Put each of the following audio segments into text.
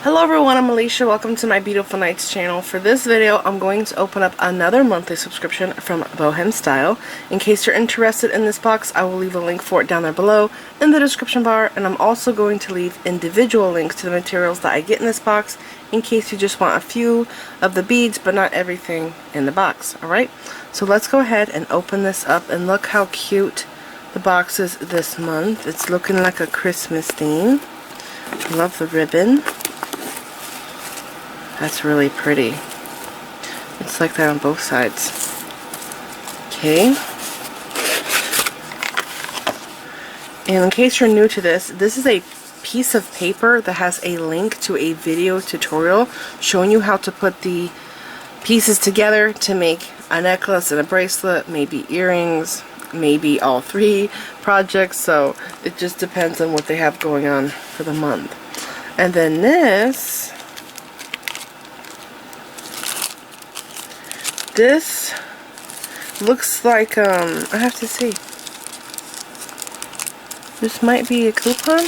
Hello everyone, I'm Aleshia. Welcome to my Beadifulnights channel. For this video, I'm going to open up another monthly subscription from BohemStyle. In case you're interested in this box, I will leave a link for it down there below in the description bar, and I'm also going to leave individual links to the materials that I get in this box in case you just want a few of the beads but not everything in the box. Alright, so let's go ahead and open this up and look how cute the box is this month. It's looking like a Christmas theme. I love the ribbon. That's really pretty. It's like that on both sides. Okay. And in case you're new to this, this is a piece of paper that has a link to a video tutorial showing you how to put the pieces together to make a necklace and a bracelet, maybe earrings, maybe all three projects, so it just depends on what they have going on for the month. And then this looks like, I have to see. This might be a coupon.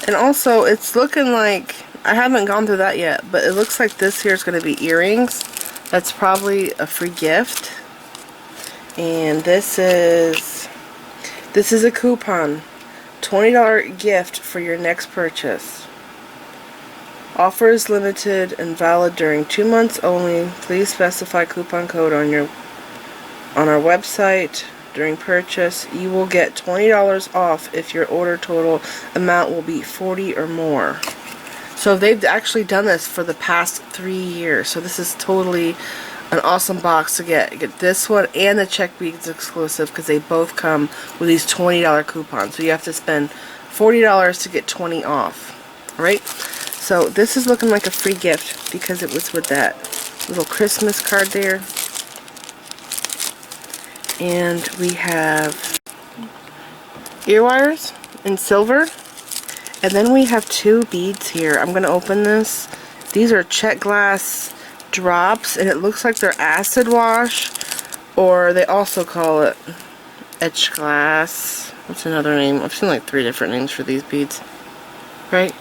And also, it's looking like, I haven't gone through that yet, but it looks like this here is going to be earrings. That's probably a free gift. And this is a coupon. $20 gift for your next purchase. Offer is limited and valid during 2 months only. Please specify coupon code on our website during purchase. You will get $20 off if your order total amount will be $40 or more. So they've actually done this for the past 3 years. So this is totally an awesome box to get. You get this one and the Czech Beads exclusive because they both come with these $20 coupons. So you have to spend $40 to get 20 off. Alright? So this is looking like a free gift because it was with that little Christmas card there. And we have Earwires in silver. And then we have 2 beads here. I'm going to open this. These are Czech glass drops, and it looks like they're acid wash, or they also call it etched glass. What's another name? I've seen like 3 different names for these beads. Right?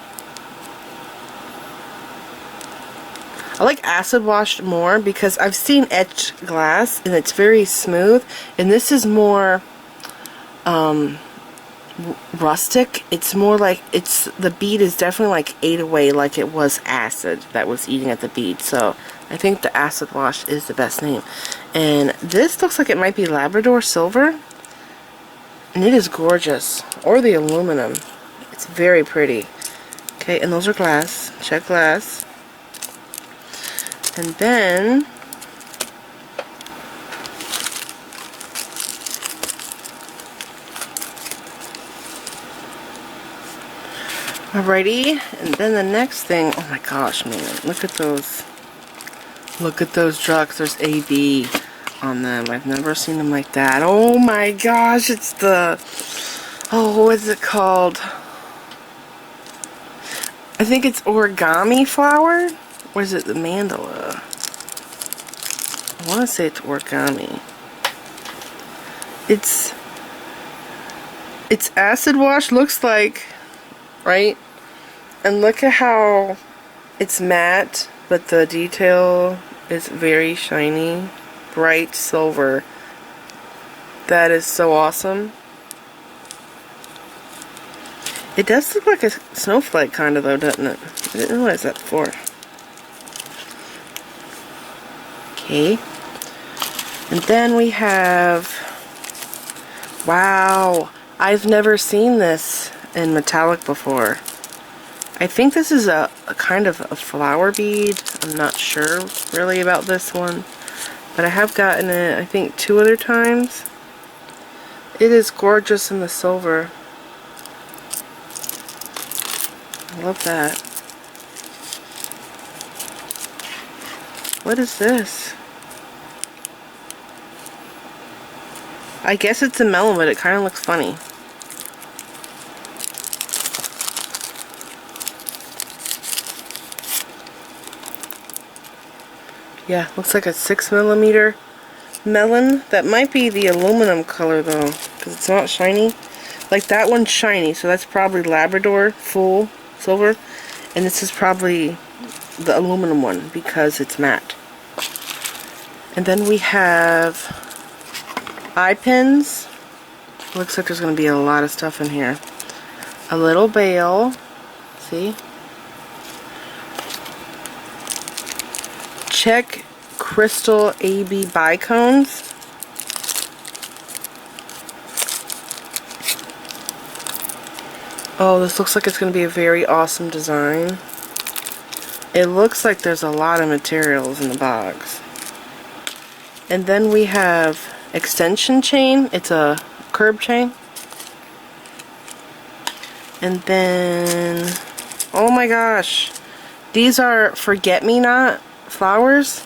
I like acid washed more because I've seen etched glass and it's very smooth, and this is more rustic. It's more like, the bead is definitely like ate away like it was acid that was eating at the bead. So I think the acid wash is the best name. And this looks like it might be Labrador silver, and it is gorgeous. Or the aluminum. It's very pretty. Okay, and those are glass, Czech glass. And then alrighty, and then the next thing, oh my gosh, man, look at those. Look at those Druks. There's AB on them. I've never seen them like that. Oh my gosh, it's the, oh, what is it called? I think it's origami flower. Or is it the Mandala? I want to say it's origami. It's acid wash, looks like, right? And look at how it's matte, but the detail is very shiny, bright silver. That is so awesome. It does look like a snowflake kind of though, doesn't it? I didn't realize that before. Okay, and then we have, wow, I've never seen this in metallic before. I think this is a kind of a flower bead. I'm not sure really about this one, but I have gotten it, I think, 2 other times. It is gorgeous in the silver. I love that. What is this? I guess it's a melon, but it kind of looks funny. Yeah, looks like a 6mm melon. That might be the aluminum color though, because it's not shiny. Like that one's shiny, so that's probably Labrador full silver. And this is probably the aluminum one because it's matte. And then we have eye pins. Looks like there's going to be a lot of stuff in here. A little bail. See? Czech crystal AB bicones. Oh, this looks like it's going to be a very awesome design. It looks like there's a lot of materials in the box. And then we have extension chain. It's a curb chain. And then, oh my gosh, these are forget-me-not flowers,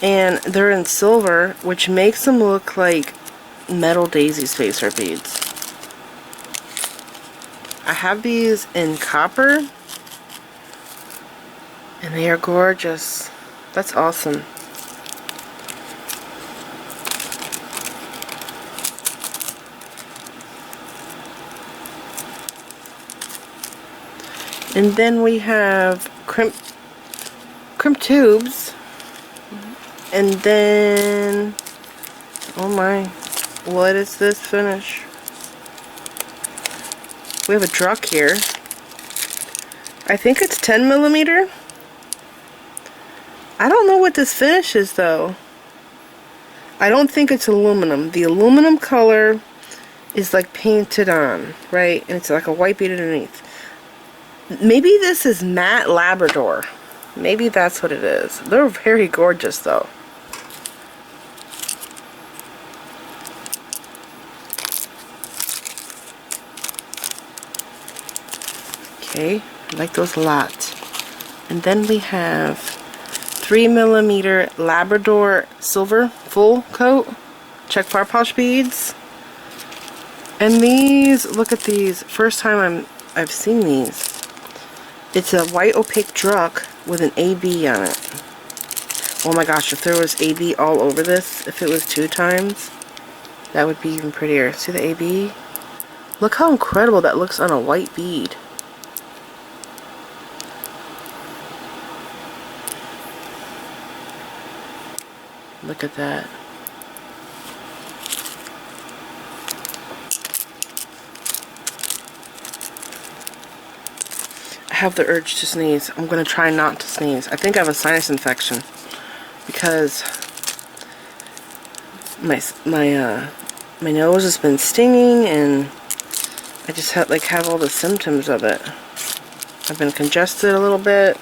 and they're in silver, which makes them look like metal daisy spacer beads. I have these in copper, and they are gorgeous. That's awesome. And then we have crimp tubes. And then, oh my, what is this finish? We have a Druk here. I think it's 10mm. I don't know what this finish is though. I don't think it's aluminum. The aluminum color is like painted on, right? And it's like a white bead underneath. Maybe this is matte Labrador. Maybe that's what it is. They're very gorgeous though. Okay, I like those a lot. And then we have 3mm Labrador silver full coat Czech fire polish beads. And these, look at these. First time I've seen these. It's a white opaque Druk with an AB on it. Oh my gosh, if there was AB all over this, if it was 2 times, that would be even prettier. See the AB? Look how incredible that looks on a white bead. Look at that. I have the urge to sneeze. I'm going to try not to sneeze. I think I have a sinus infection because my nose has been stinging and I just have all the symptoms of it. I've been congested a little bit.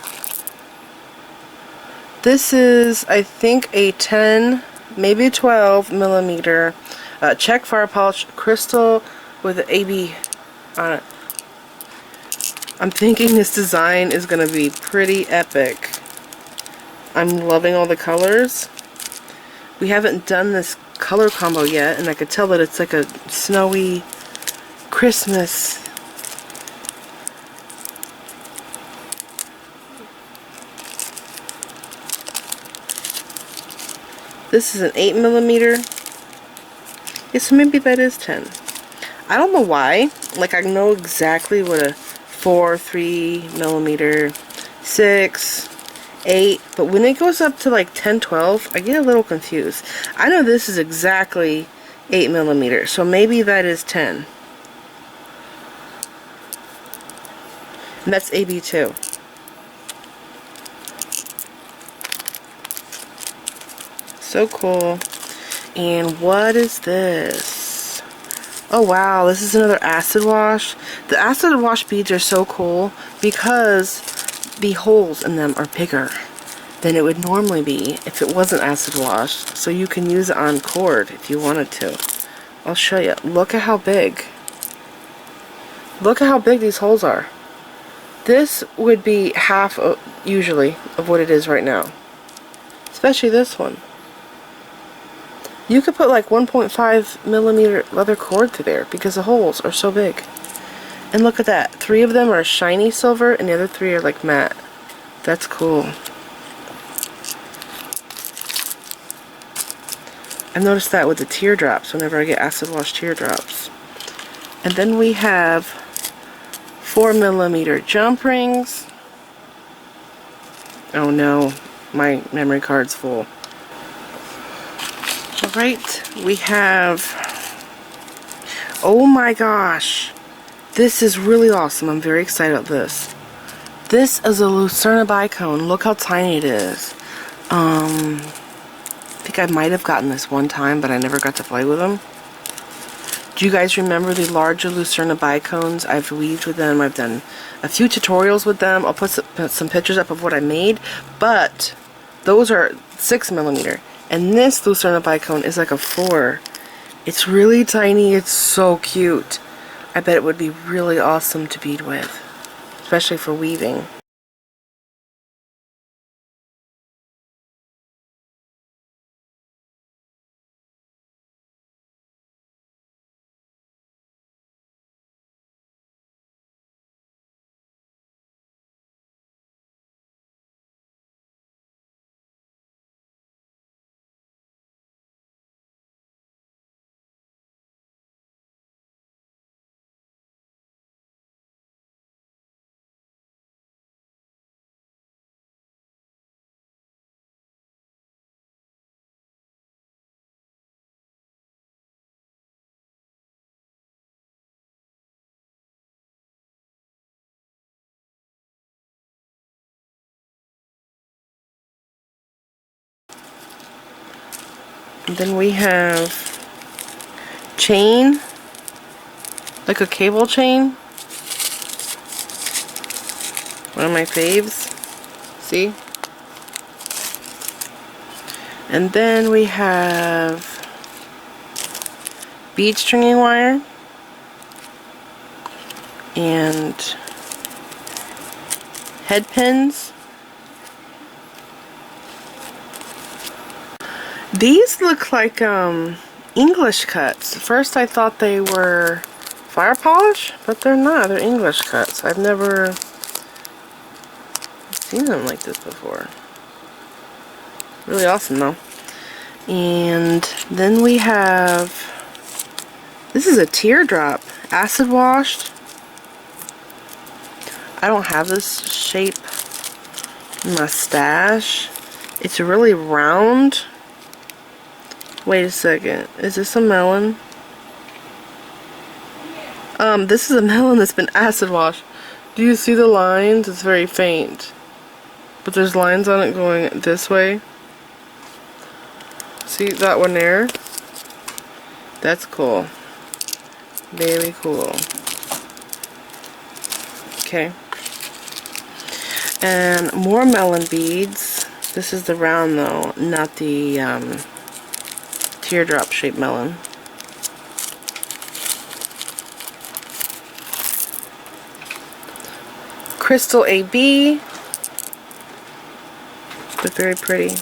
This is, I think, a 10, maybe 12mm Czech fire polish crystal with an AB on it. I'm thinking this design is going to be pretty epic. I'm loving all the colors. We haven't done this color combo yet, and I could tell that it's like a snowy Christmas. This is an 8mm. Yeah, so maybe that is 10. I don't know why. Like, I know exactly what a 4, 3mm, 6, 8, but when it goes up to like 10, 12, I get a little confused. I know this is exactly 8mm, so maybe that is 10. And that's AB too. So cool. And what is this? Oh wow, this is another acid wash. The acid wash beads are so cool because the holes in them are bigger than it would normally be if it wasn't acid washed. So you can use it on cord if you wanted to. I'll show you. Look at how big. Look at how big these holes are. This would be half usually of what it is right now. Especially this one. You could put like 1.5mm leather cord through there because the holes are so big. And look at that. 3 of them are shiny silver and the other 3 are like matte. That's cool. I've noticed that with the teardrops whenever I get acid wash teardrops. And then we have 4mm jump rings. Oh no, my memory card's full. Alright, we have, oh my gosh, this is really awesome. I'm very excited about this. This is a Lucerna Bicone. Look how tiny it is. I think I might have gotten this one time, but I never got to play with them. Do you guys remember the larger Lucerna Bicones? I've weaved with them. I've done a few tutorials with them. I'll put some pictures up of what I made, but those are 6mm. And this Lucerna Bicone is like a 4. It's really tiny. It's so cute. I bet it would be really awesome to bead with, especially for weaving. And then we have chain, like a cable chain. One of my faves. See? And then we have bead stringing wire and head pins. These look like English cuts. First I thought they were fire polish, but they're not. They're English cuts. I've never seen them like this before. Really awesome though. And then we have, this is a teardrop, acid washed. I don't have this shape in my stash. It's really round. Wait a second, is this a melon? This is a melon that's been acid washed. Do you see the lines? It's very faint. But there's lines on it going this way. See that one there? That's cool. Very cool. Okay. And more melon beads. This is the round though, not the teardrop shaped melon. Crystal AB. They're very pretty.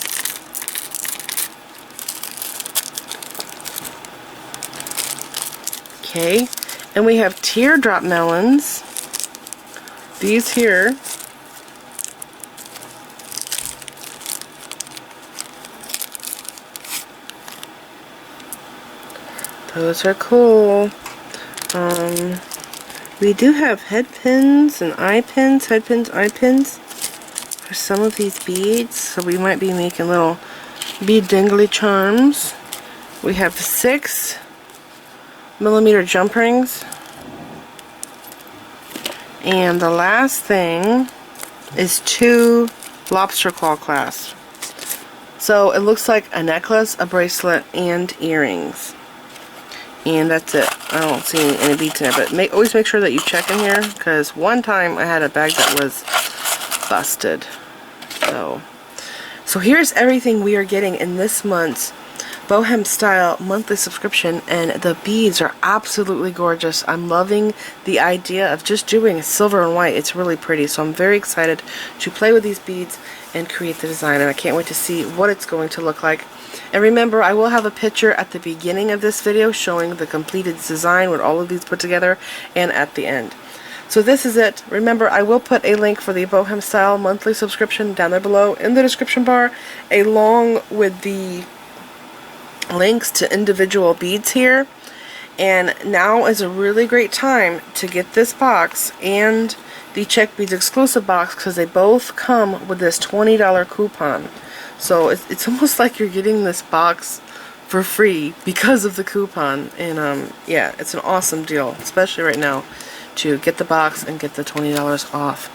Okay, and we have teardrop melons. These here. Those are cool. We do have head pins and eye pins, head pins, eye pins for some of these beads. So we might be making little bead dingly charms. We have 6mm jump rings. And the last thing is 2 lobster claw clasps. So it looks like a necklace, a bracelet, and earrings. And that's it. I don't see any beads in there, but always make sure that you check in here, because one time I had a bag that was busted. So here's everything we are getting in this month's BohemStyle monthly subscription, and the beads are absolutely gorgeous. I'm loving the idea of just doing silver and white. It's really pretty, so I'm very excited to play with these beads and create the design, and I can't wait to see what it's going to look like. And remember, I will have a picture at the beginning of this video showing the completed design with all of these put together, and at the end. So this is it. Remember, I will put a link for the BohemStyle monthly subscription down there below in the description bar, along with the links to individual beads here. And now is a really great time to get this box and the Czech Beads exclusive box, because they both come with this $20 coupon. So it's almost like you're getting this box for free because of the coupon. And yeah, it's an awesome deal, especially right now, to get the box and get the $20 off.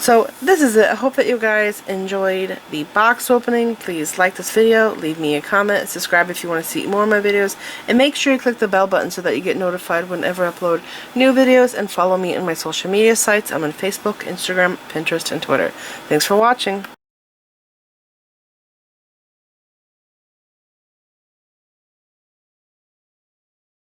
So this is it. I hope that you guys enjoyed the box opening. Please like this video, leave me a comment, subscribe if you want to see more of my videos, and make sure you click the bell button so that you get notified whenever I upload new videos, and follow me on my social media sites. I'm on Facebook, Instagram, Pinterest, and Twitter. Thanks for watching.